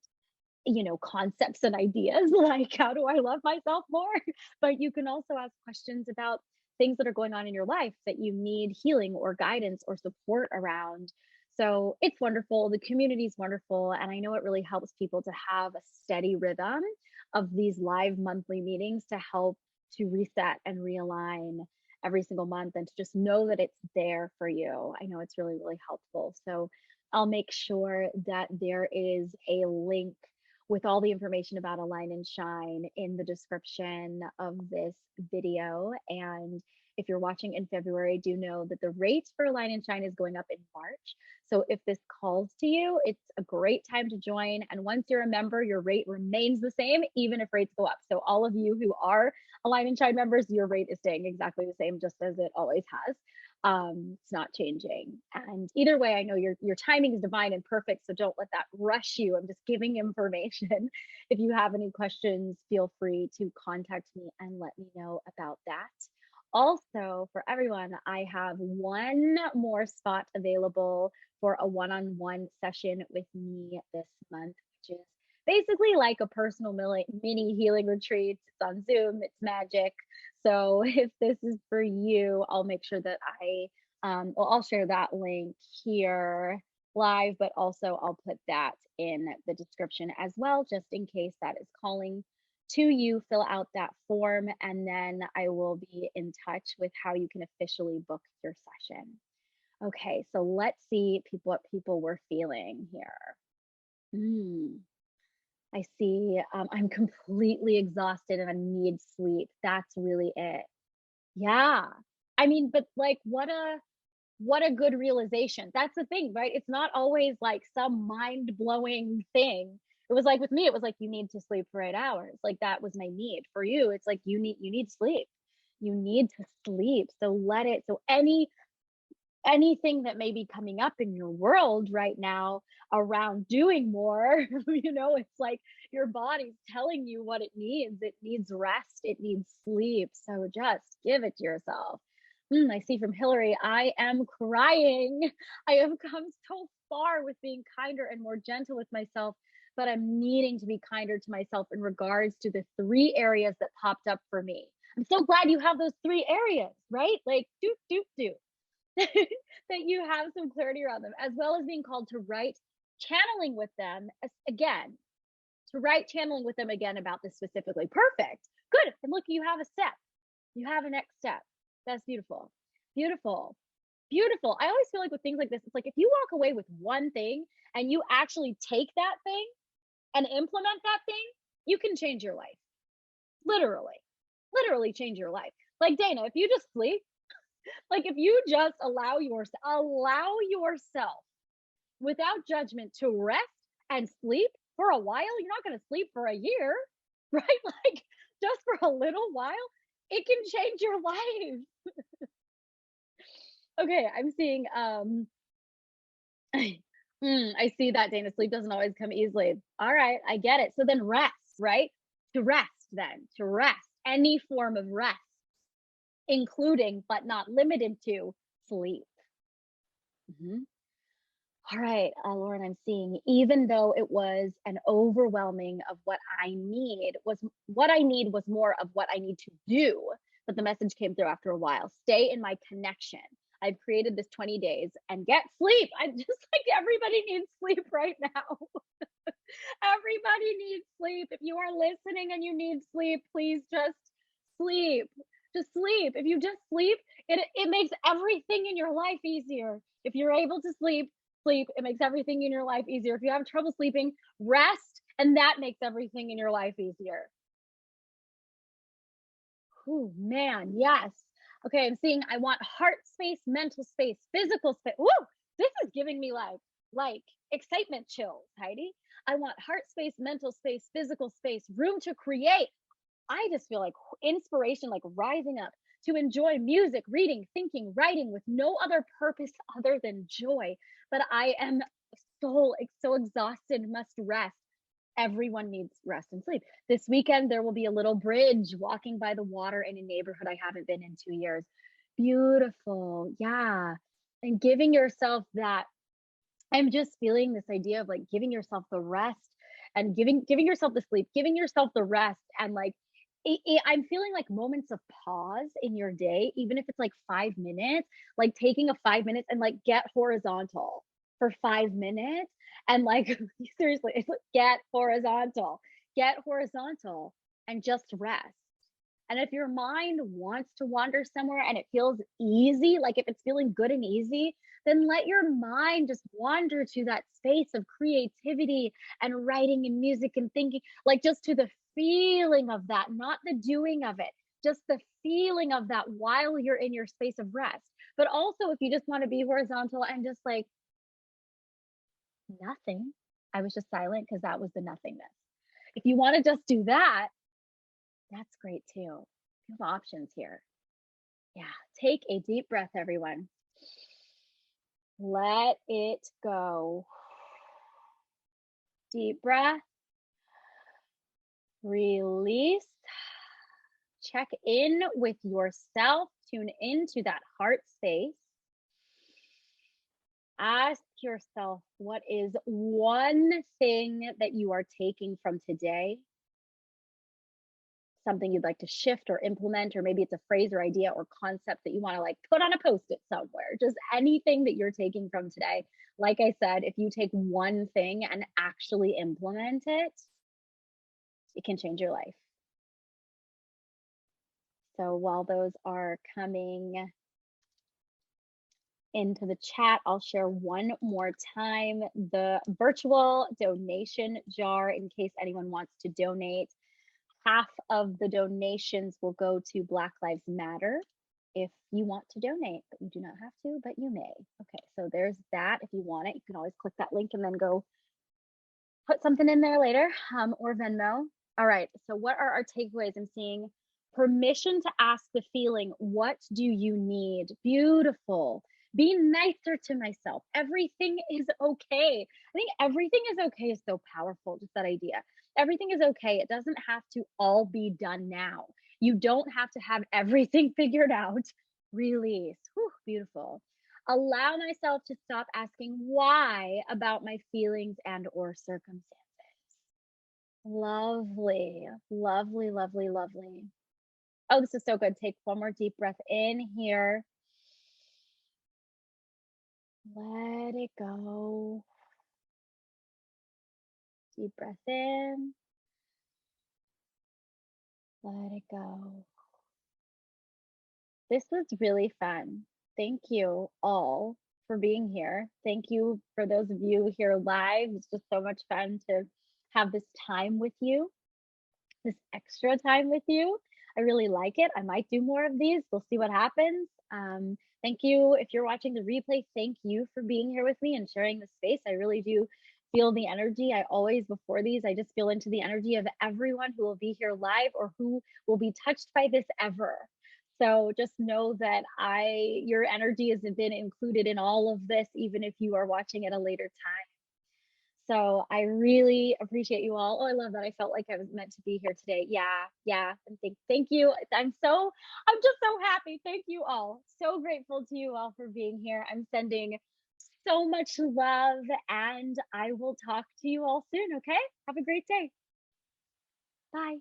concepts and ideas like how do I love myself more? But you can also ask questions about things that are going on in your life that you need healing or guidance or support around. So it's wonderful. The community is wonderful. And I know it really helps people to have a steady rhythm of these live monthly meetings to help to reset and realign every single month and to just know that it's there for you. I know it's really, really helpful. So I'll make sure that there is a link with all the information about Align and Shine in the description of this video. And if you're watching in February, do know that the rate for Align and Shine is going up in March. So if this calls to you, it's a great time to join. And once you're a member, your rate remains the same, even if rates go up. So all of you who are Align and Shine members, your rate is staying exactly the same, just as it always has. It's not changing. And either way, I know your timing is divine and perfect, so don't let that rush you. I'm just giving information. If you have any questions, feel free to contact me and let me know about that. Also, for everyone, I have one more spot available for a one-on-one session with me this month, which is basically like a personal mini healing retreat. It's on Zoom, it's magic. So if this is for you, I'll make sure that I'll share that link here live, but also I'll put that in the description as well, just in case that is calling to you. Fill out that form, and then I will be in touch with how you can officially book your session. Okay, so let's see what people were feeling here. I see. I'm completely exhausted and I need sleep. That's really it. Yeah. I mean, but like what a good realization. That's the thing, right? It's not always like some mind-blowing thing. It was like with me, it was like you need to sleep for 8 hours. Like that was my need. For you, it's like you need sleep. You need to sleep. So let it so anything that may be coming up in your world right now around doing more, it's like your body's telling you what it needs. It needs rest, it needs sleep. So just give it to yourself. I see from Hillary, I am crying. I have come so far with being kinder and more gentle with myself, but I'm needing to be kinder to myself in regards to the 3 areas that popped up for me. I'm so glad you have those 3 areas, right? Like, do. That you have some clarity around them, as well as being called to write channeling with them again, about this specifically. Perfect. Good. And look, you have a step. You have a next step. That's beautiful. Beautiful. Beautiful. I always feel like with things like this, it's like if you walk away with one thing and you actually take that thing and implement that thing, you can change your life. Literally change your life. Like Dana, if you just sleep, like if you just allow yourself without judgment to rest and sleep for a while, you're not going to sleep for a year, right? Like just for a little while, It can change your life. Okay, I'm seeing, I see that, Dana. Sleep doesn't always come easily. All right, I get it. So then rest, right? To rest, then, to rest, any form of rest, including but not limited to sleep. Mhm. All right, Lauren, I'm seeing, even though it was an overwhelming of what I need was more of what I need to do, but the message came through after a while. Stay in my connection. I've created this 20 days and get sleep. I just like everybody needs sleep right now. Everybody needs sleep. If you are listening and you need sleep, please just sleep. Just sleep. If you just sleep, it makes everything in your life easier. If you're able to sleep, sleep. It makes everything in your life easier. If you have trouble sleeping, rest, and that makes everything in your life easier. Oh man, yes. Okay, I'm seeing I want heart space, mental space, physical space. Woo! This is giving me like excitement chills, Heidi. I want heart space, mental space, physical space, room to create. I just feel like inspiration like rising up to enjoy music, reading, thinking, writing with no other purpose other than joy. But I am so exhausted, must rest. Everyone needs rest and sleep. This weekend, there will be a little bridge walking by the water in a neighborhood I haven't been in 2 years. Beautiful. Yeah. And giving yourself that. I'm just feeling this idea of like giving yourself the rest and giving yourself the sleep, giving yourself the rest, and like I'm feeling like moments of pause in your day, even if it's like 5 minutes, like taking a 5 minutes and like get horizontal for 5 minutes and like seriously, it's like get horizontal and just rest. And if your mind wants to wander somewhere and it feels easy, like if it's feeling good and easy, then let your mind just wander to that space of creativity and writing and music and thinking, like just to the feeling of that, not the doing of it, just the feeling of that while you're in your space of rest. But also, if you just want to be horizontal and just like nothing, I was just silent because that was the nothingness. If you want to just do that, that's great too. You have options here. Yeah. Take a deep breath, everyone. Let it go. Deep breath. Release. Check in with yourself. Tune into that heart space. Ask yourself, what is one thing that you are taking from today? Something you'd like to shift or implement, or maybe it's a phrase or idea or concept that you want to like put on a post-it somewhere. Just anything that you're taking from today. Like I said, if you take one thing and actually implement it, it can change your life. So while those are coming into the chat, I'll share one more time the virtual donation jar in case anyone wants to donate. Half of the donations will go to Black Lives Matter if you want to donate, but you do not have to, but you may. Okay, so there's that. If you want it, you can always click that link and then go put something in there later, or Venmo. All right, so what are our takeaways? I'm seeing permission to ask the feeling, what do you need? Beautiful. Be nicer to myself. Everything is okay. I think everything is okay is so powerful, just that idea. Everything is okay. It doesn't have to all be done now. You don't have to have everything figured out. Release. Whew, beautiful. Allow myself to stop asking why about my feelings and or circumstances. Lovely, lovely, lovely, lovely. Oh, this is so good. Take one more deep breath in here. Let it go. Deep breath in. Let it go. This was really fun. Thank you all for being here. Thank you for those of you here live. It's just so much fun to have this time with you, this extra time with you. I really like it. I might do more of these. We'll see what happens. Thank you. If you're watching the replay, thank you for being here with me and sharing the space. I really do feel the energy. I always, before these, I just feel into the energy of everyone who will be here live or who will be touched by this ever. So just know that your energy has been included in all of this, even if you are watching at a later time. So I really appreciate you all. Oh, I love that. I felt like I was meant to be here today. Yeah, yeah. And thank you. I'm just so happy. Thank you all. So grateful to you all for being here. I'm sending so much love and I will talk to you all soon. Okay. Have a great day. Bye.